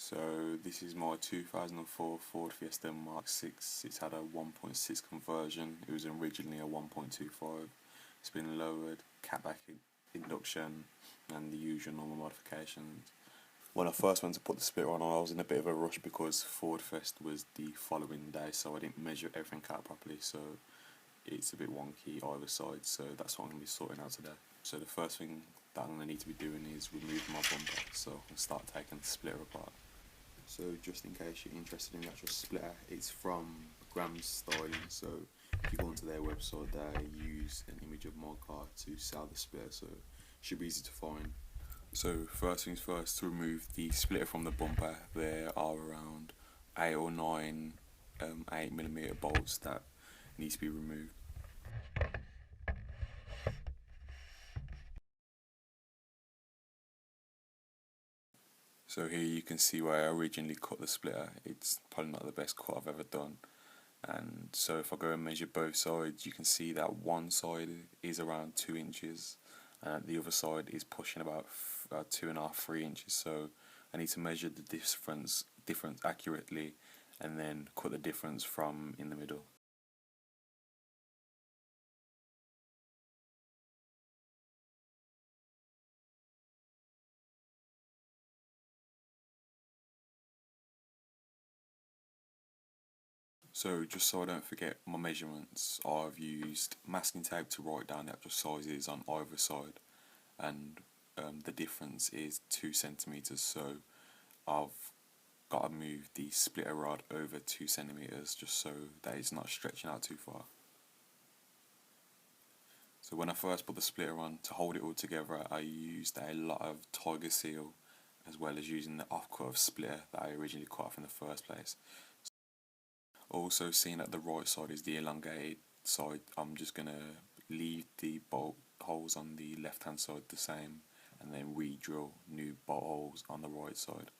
So this is my 2004 Ford Fiesta MK6. It's had a 1.6 conversion. It was originally a 1.25. It's been lowered, catback induction, and the usual normal modifications. When I first went to put the splitter on, I was in a bit of a rush because Ford Fest was the following day, so I didn't measure everything out properly, so it's a bit wonky either side, so that's what I'm going to be sorting out today. So the first thing that I'm going to need to be doing is remove my bumper, so I can start taking the splitter apart. So just in case you're interested in the actual splitter, it's from Reinstalling, so if you go onto their website they use an image of my car to sell the splitter, so it should be easy to find. So first things first, to remove the splitter from the bumper, there are around 8 or 9 8mm bolts that need to be removed. So here you can see where I originally cut the splitter. It's probably not the best cut I've ever done. And so if I go and measure both sides, you can see that one side is around 2 inches and the other side is pushing about 2.5, 3 inches. So I need to measure the difference accurately and then cut the difference from in the middle. So just so I don't forget my measurements, I've used masking tape to write down the actual sizes on either side, and the difference is 2 centimeters. So I've got to move the splitter rod over 2 centimeters just so that it's not stretching out too far. So when I first put the splitter on, to hold it all together, I used a lot of Tiger Seal, as well as using the offcut of splitter that I originally cut off in the first place. Also, seeing that the right side is the elongated side, I'm just going to leave the bolt holes on the left hand side the same and then re-drill new bolt holes on the right side.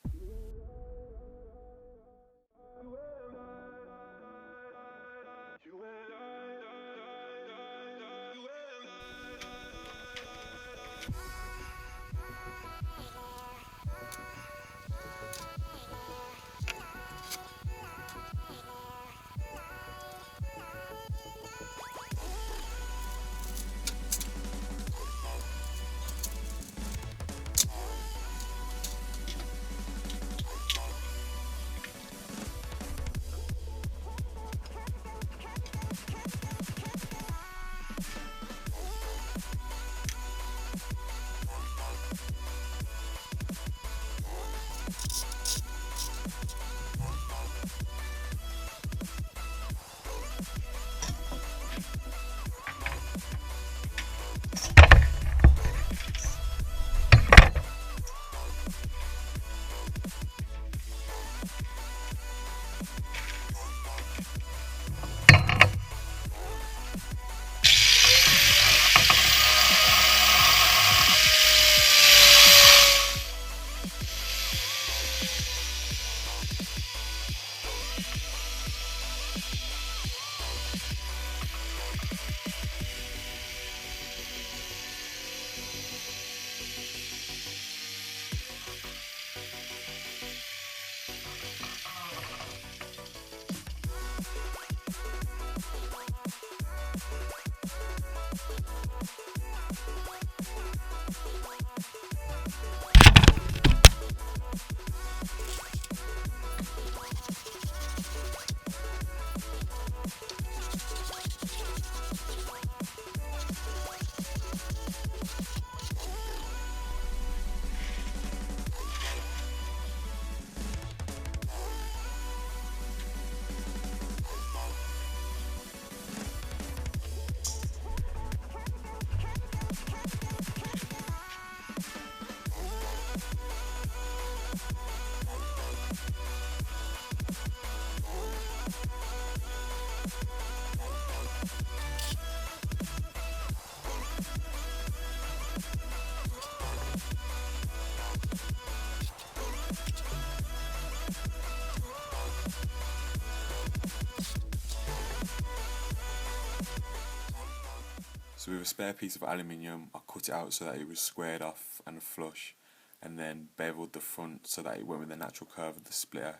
So with a spare piece of aluminium, I cut it out so that it was squared off and flush, and then beveled the front so that it went with the natural curve of the splitter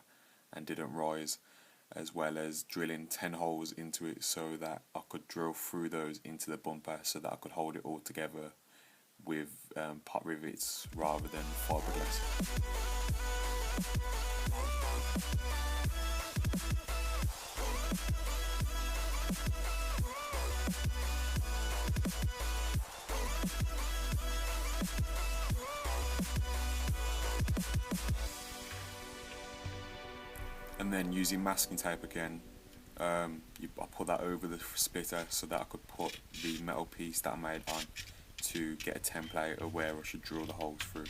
and didn't rise, as well as drilling 10 holes into it so that I could drill through those into the bumper so that I could hold it all together with pot rivets rather than fiberglass. And then using masking tape again, I put that over the splitter so that I could put the metal piece that I made on to get a template of where I should drill the holes through.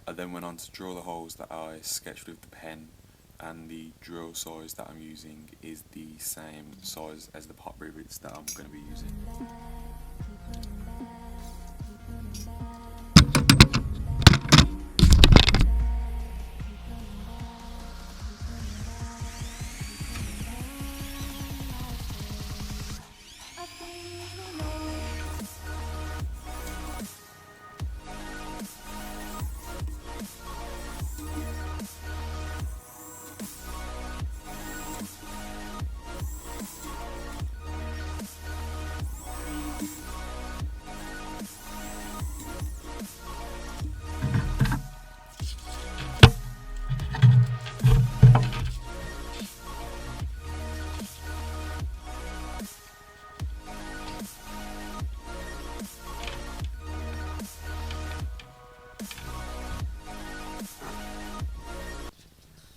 I then went on to drill the holes that I sketched with the pen, and the drill size that I'm using is the same size as the pot rivets that I'm going to be using.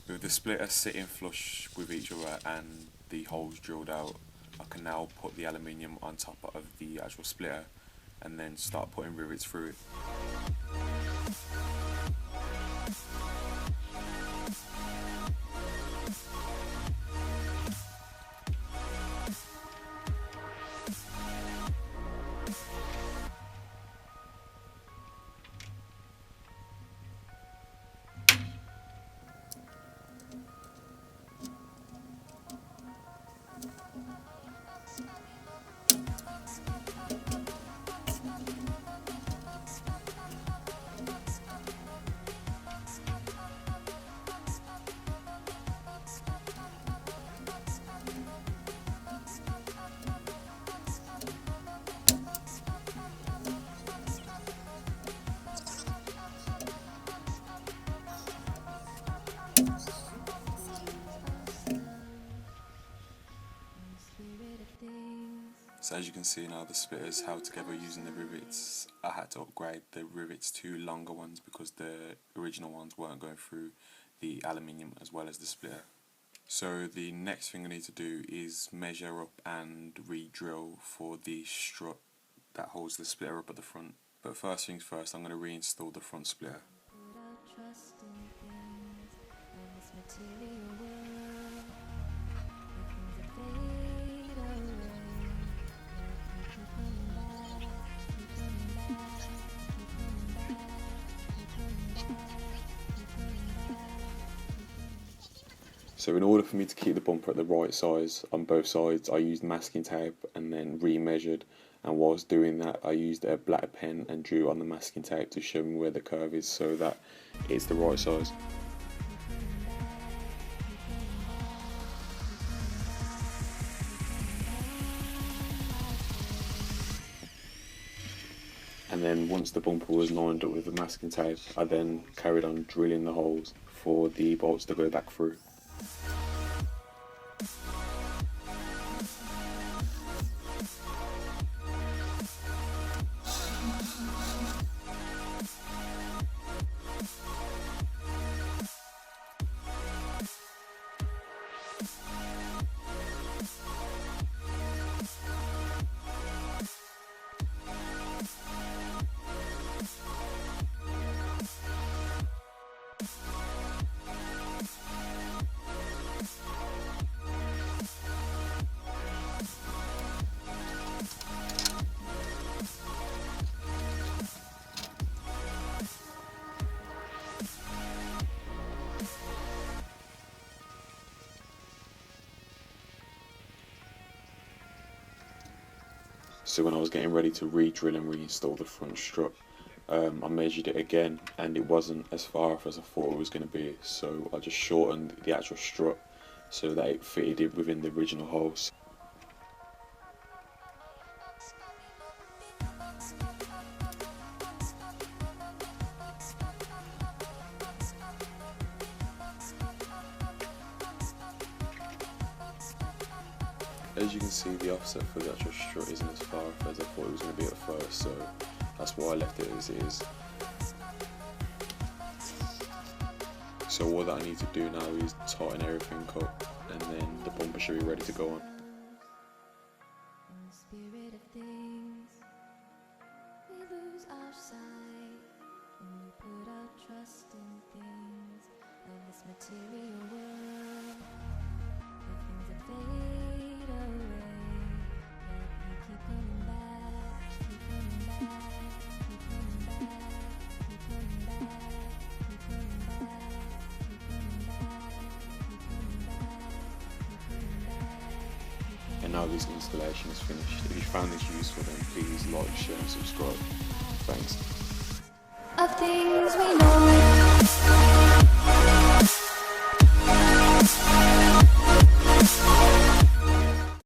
With the splitter sitting flush with each other and the holes drilled out, I can now put the aluminium on top of the actual splitter and then start putting rivets through it. So as you can see now, the splitters held together using the rivets. I had to upgrade the rivets to longer ones because the original ones weren't going through the aluminium as well as the splitter. So the next thing I need to do is measure up and re-drill for the strut that holds the splitter up at the front. But first things first, I'm going to reinstall the front splitter. So in order for me to keep the bumper at the right size on both sides, I used masking tape and then re-measured, and whilst doing that I used a black pen and drew on the masking tape to show me where the curve is so that it's the right size. And then once the bumper was lined up with the masking tape, I then carried on drilling the holes for the bolts to go back through. So when I was getting ready to re-drill and reinstall the front strut, I measured it again and it wasn't as far off as I thought it was going to be, so I just shortened the actual strut so that it fitted in within the original holes. As you can see, the offset for the actual strut isn't as far off as I thought it was going to be at first, so that's why I left it as it is. So all that I need to do now is tighten everything up, and then the bumper should be ready to go on. And now this installation is finished. If you found this useful, then please like, share and subscribe. Thanks.